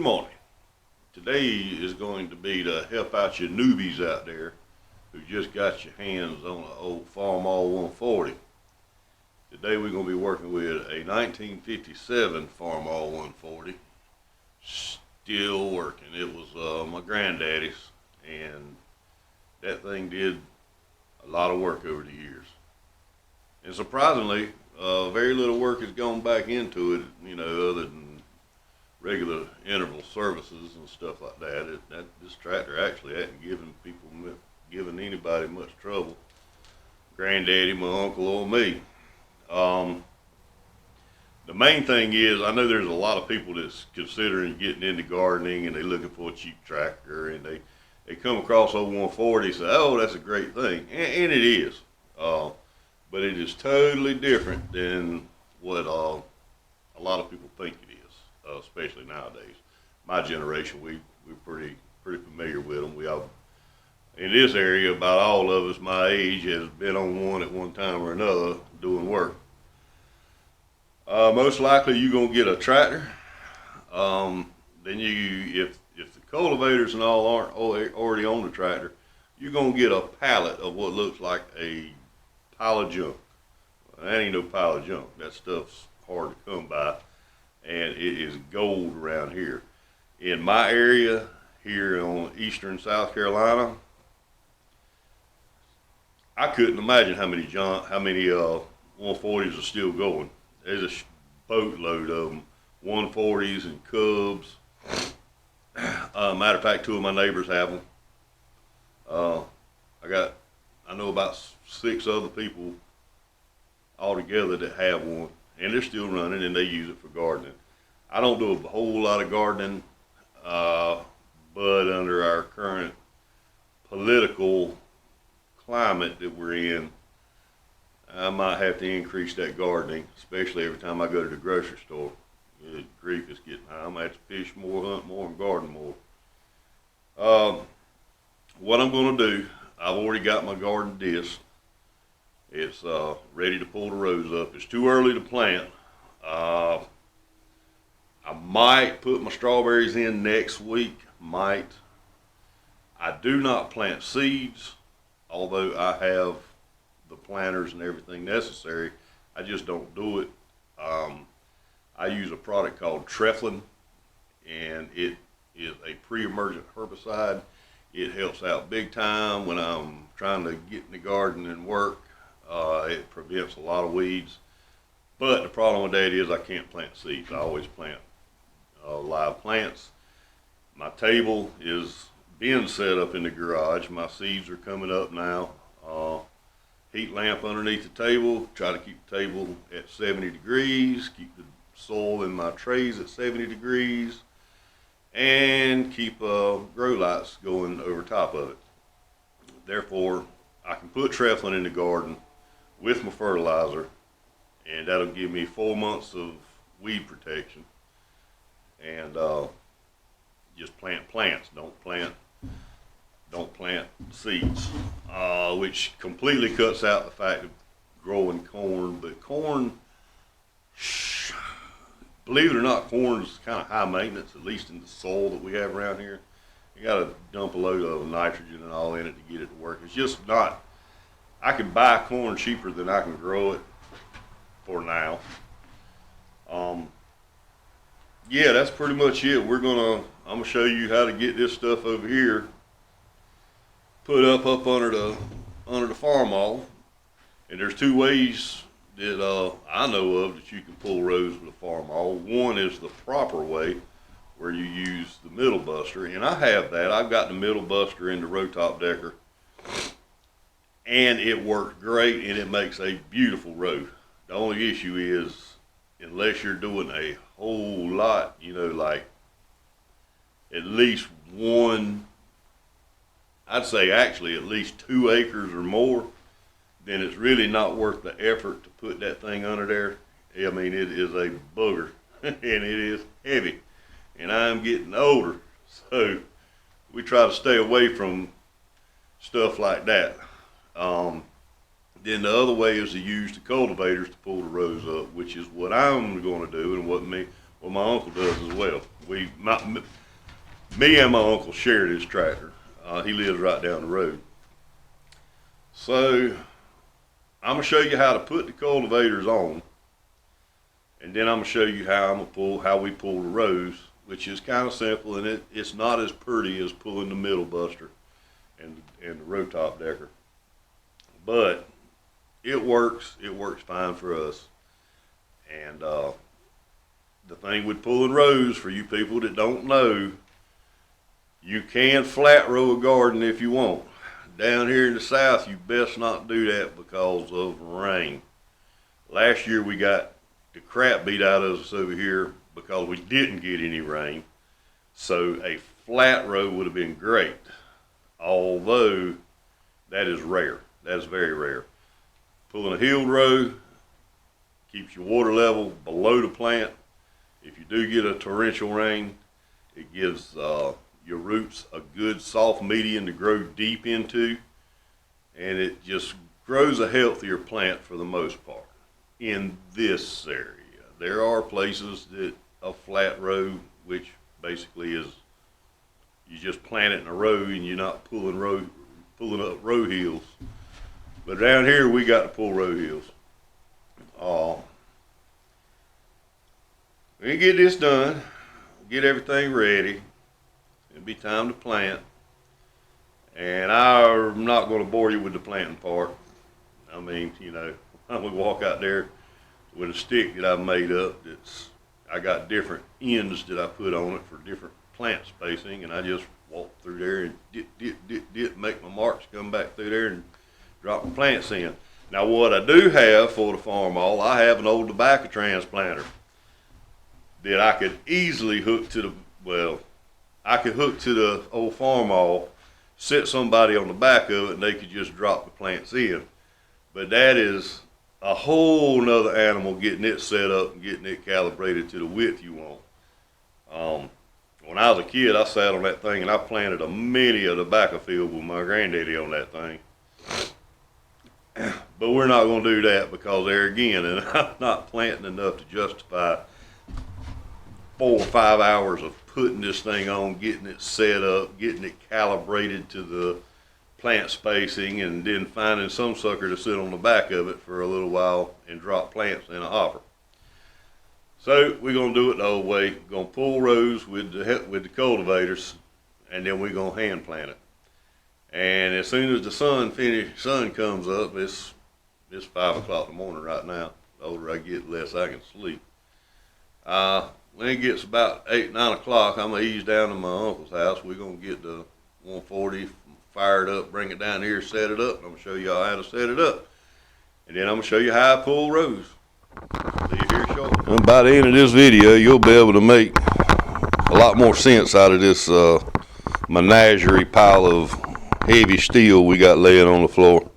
morning. Today is going to be to help out your newbies out there who just got your hands on an old Farmall 140. Today we're going to be working with a 1957 Farmall 140. Still working. It was my granddaddy's, and that thing did a lot of work over the years. And surprisingly, very little work has gone back into it, other than regular interval services and stuff like that. This tractor actually hadn't given anybody much trouble. Granddaddy, my uncle, or me. The main thing is, I know there's a lot of people that's considering getting into gardening and they're looking for a cheap tractor, and they come across old 140 and say, oh, that's a great thing. And it is. But it is totally different than what a lot of people think it is. Especially nowadays. My generation, we're pretty familiar with them. We all, in this area, about all of us my age has been on one at one time or another doing work. Most likely you're gonna get a tractor. Then if the cultivators and all aren't already on the tractor, you're gonna get a pallet of what looks like a pile of junk. That ain't no pile of junk. That stuff's hard to come by. And it is gold around here. In my area here on eastern South Carolina, I couldn't imagine how many 140s are still going. There's a boatload of them, 140s and Cubs. Matter of fact, two of my neighbors have them. I know about 6 other people altogether that have one. And they're still running, and they use it for gardening. I don't do a whole lot of gardening, but under our current political climate that we're in, I might have to increase that gardening, especially every time I go to the grocery store. Good grief, it's getting high. I'm going to have to fish more, hunt more, and garden more. What I'm going to do, I've already got my garden disc. It's ready to pull the rows up. It's too early to plant. I might put my strawberries in next week. Might. I do not plant seeds, although I have the planters and everything necessary. I just don't do it. I use a product called Treflin, and it is a pre-emergent herbicide. It helps out big time when I'm trying to get in the garden and work. It prevents a lot of weeds, but the problem with that is I can't plant seeds. I always plant live plants. My table is being set up in the garage. My seeds are coming up now. Heat lamp underneath the table. Try to keep the table at 70 degrees. Keep the soil in my trays at 70 degrees, and keep grow lights going over top of it. Therefore, I can put Treflin in the garden with my fertilizer, and that'll give me 4 months of weed protection. And just plant plants. Don't plant seeds, which completely cuts out the fact of growing corn. But corn, believe it or not, corn is kind of high maintenance, at least in the soil that we have around here. You got to dump a load of nitrogen and all in it to get it to work. It's just not. I can buy corn cheaper than I can grow it for now. Yeah, that's pretty much it. I'm gonna show you how to get this stuff over here put up under the Farmall. And there's 2 ways that I know of that you can pull rows with a Farmall. One is the proper way, where you use the middle buster, and I have that. I've got the middle buster in the row top decker. And it works great, and it makes a beautiful row. The only issue is, unless you're doing a whole lot, like at least one, I'd say actually at least 2 acres or more, then it's really not worth the effort to put that thing under there. I mean, it is a booger, and it is heavy, and I'm getting older, so we try to stay away from stuff like that. Then the other way is to use the cultivators to pull the rows up, which is what I'm going to do, and what my uncle does as well. Me and my uncle shared his tractor. He lives right down the road. So I'm gonna show you how to put the cultivators on, and then I'm gonna show you how we pull the rows, which is kind of simple, and it's not as pretty as pulling the middle buster and the row top decker, but it works. It works fine for us. And the thing with pulling rows, for you people that don't know, you can flat row a garden if you want. Down here in the south, you best not do that because of rain. Last year we got the crap beat out of us over here because we didn't get any rain. So a flat row would have been great, although that is rare. That is very rare. Pulling a hilled row keeps your water level below the plant. If you do get a torrential rain, it gives your roots a good soft medium to grow deep into, and it just grows a healthier plant for the most part in this area. There are places that a flat row, which basically is you just plant it in a row and you're not pulling up row hills. But down here we got to pull row hills. We get this done, get everything ready. It'll be time to plant, and I'm not going to bore you with the planting part. I mean, you know, I'm going to walk out there with a stick that I've made up. I got different ends that I put on it for different plant spacing, and I just walk through there and make my marks, come back through there and drop my plants in. Now, what I do have for the Farmall, I have an old tobacco transplanter that I could easily hook to I could hook to the old Farmall, set somebody on the back of it, and they could just drop the plants in. But that is a whole nother animal, getting it set up and getting it calibrated to the width you want. When I was a kid, I sat on that thing and I planted a many a tobacco field with my granddaddy on that thing. But we're not going to do that because there again, and I'm not planting enough to justify 4 or 5 hours of putting this thing on, getting it set up, getting it calibrated to the plant spacing, and then finding some sucker to sit on the back of it for a little while and drop plants in a hopper. So we're going to do it the old way. We're going to pull rows with the cultivators, and then we're going to hand plant it. And as soon as the sun comes up, it's 5 o'clock in the morning right now. The older I get, the less I can sleep. When it gets about 8, 9 o'clock, I'm going to ease down to my uncle's house. We're going to get the 140 fired up, bring it down here, set it up, and I'm going to show y'all how to set it up. And then I'm going to show you how I pull rows. See you here shortly. And by the end of this video, you'll be able to make a lot more sense out of this menagerie pile of heavy steel we got laying on the floor.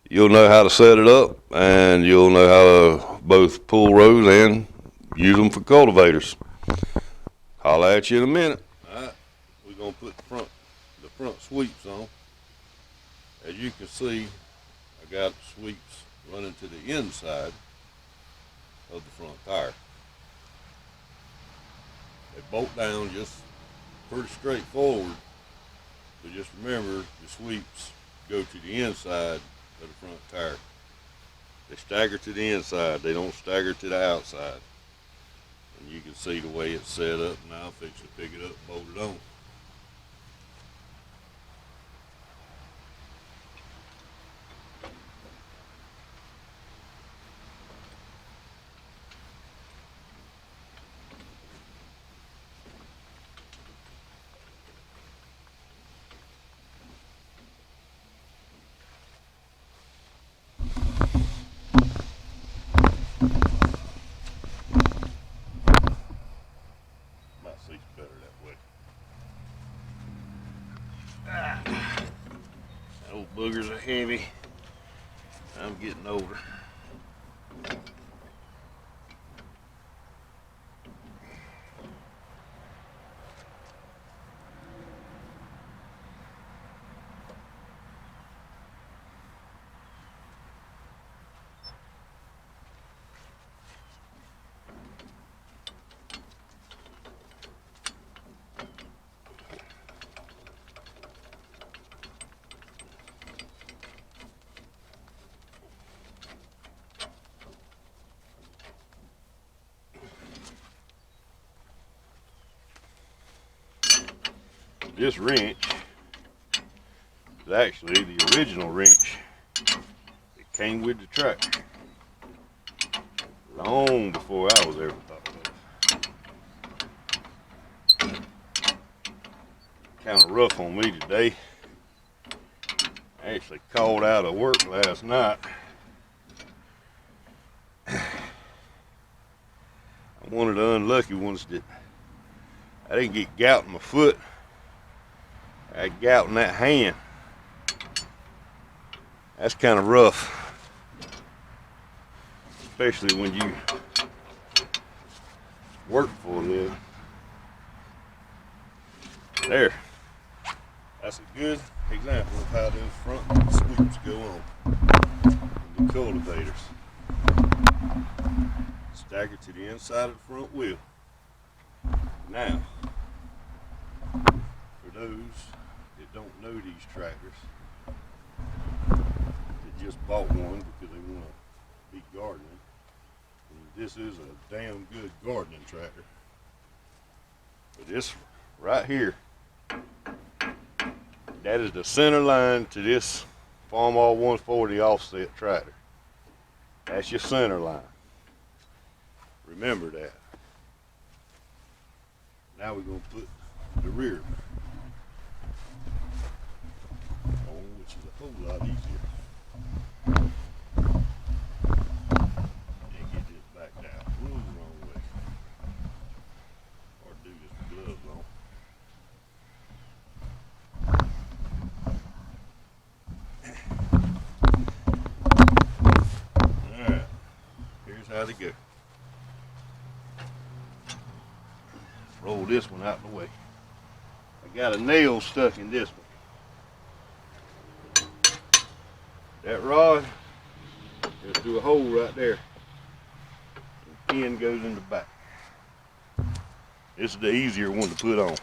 You'll know how to set it up, and you'll know how to both pull rows and use them for cultivators. Holla at you in a minute. Alright, we're going to put the front sweeps on. As you can see, I got sweeps running to the inside of the front tire. They bolt down just pretty straightforward, but just remember the sweeps go to the inside of the front tire. They stagger to the inside, they don't stagger to the outside. And you can see the way it's set up. Now I'll fix to pick it up and bolt it on. Old boogers are heavy. I'm getting older. This wrench is actually the original wrench that came with the tractor. Long before I was ever thought of. Kind of rough on me today. I actually called out of work last night. I'm one of the unlucky ones that I didn't get gout in my foot. I had gout in that hand. That's kind of rough. Especially when you work for a living. There. That's a good example of how those front sweeps go on. The cultivators. Staggered to the inside of the front wheel. Now, for those that don't know these tractors, that just bought one because they want to be gardening, and this is a damn good gardening tractor. But this right here, that is the center line to this Farmall 140 offset tractor. That's your center line. Remember that. Now we're going to put the rear on, which is a whole lot easier. And get this back down. Ooh, wrong way. Or do this with gloves on. Alright, here's how to go. Roll this one out of the way. I got a nail stuck in this one. That rod, just through a hole right there. The pin goes in the back. This is the easier one to put on.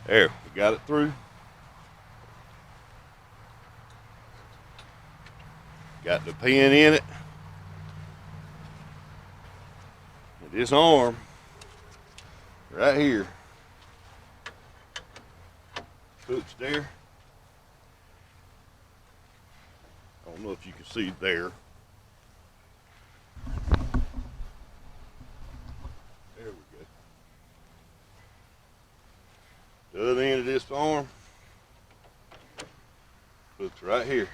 There, we got it through. Got the pin in it. And this arm, right here, hooks there. I don't know if you can see there. There we go. The other end of this arm hooks right here.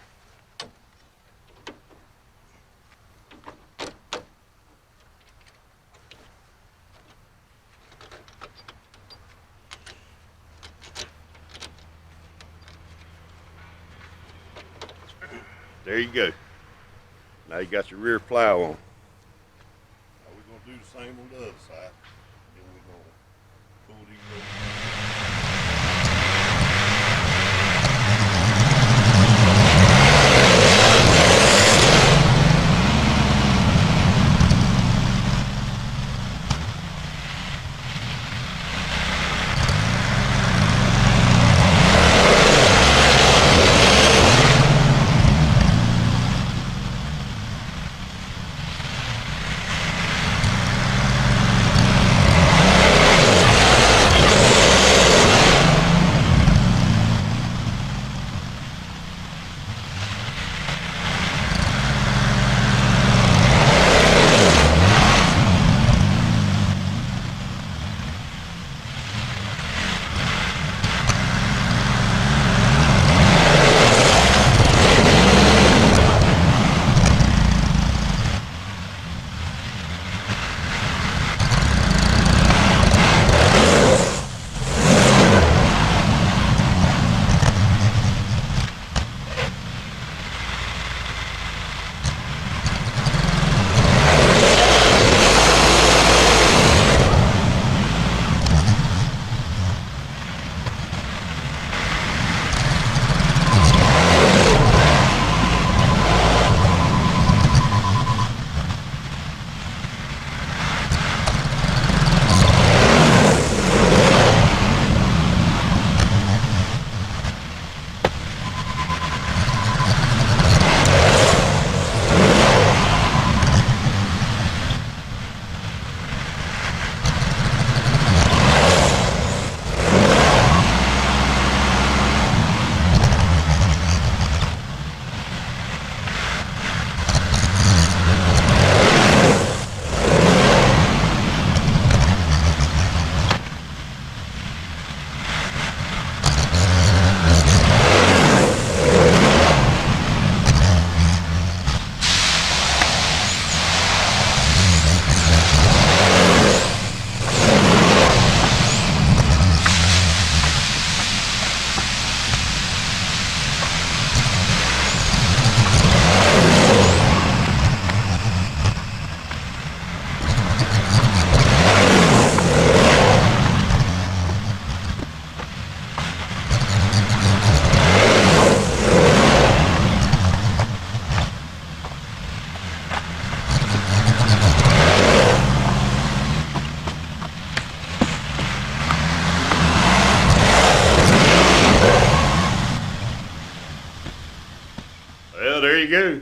There you go. Now you got your rear plow on. Now we're going to do the same on the other side. Then we're going to pull these over. there you go.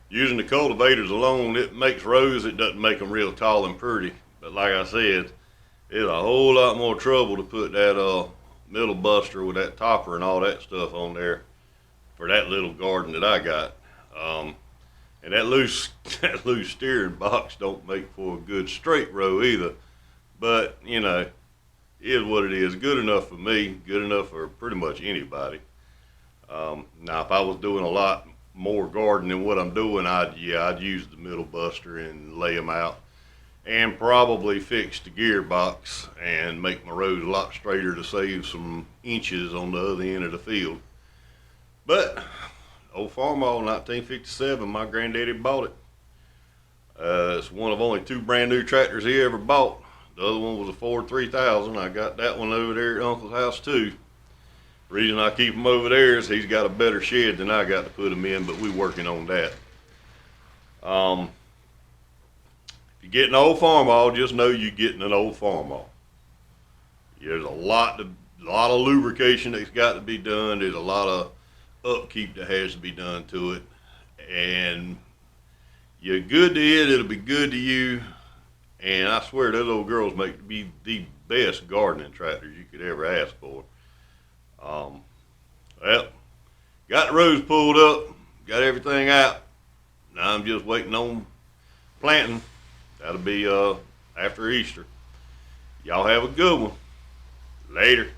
Using the cultivators alone, it makes rows. It doesn't make them real tall and pretty. But like I said, it's a whole lot more trouble to put that middle buster with that topper and all that stuff on there for that little garden that I got. And that loose that loose steering box don't make for a good straight row either. But you know, it is what it is. Good enough for me. Good enough for pretty much anybody. Now, if I was doing a lot more gardening than what I'm doing, I'd use the middle buster and lay them out, and probably fix the gearbox and make my rows a lot straighter to save some inches on the other end of the field. But old Farmall 1957, my granddaddy bought it. It's one of only 2 brand new tractors he ever bought. The other one was a Ford 3000. I got that one over there at Uncle's house too. The reason I keep him over there is he's got a better shed than I got to put him in, but we're working on that. If you're getting an old Farmall, just know you're getting an old Farmall. There's a lot of lubrication that's got to be done. There's a lot of upkeep that has to be done to it, and you're good to it, it'll be good to you. And I swear those old girls make be the best gardening tractors you could ever ask for. Well, got the rows pulled up, got everything out. Now I'm just waiting on planting. That'll be after Easter. Y'all have a good one. Later.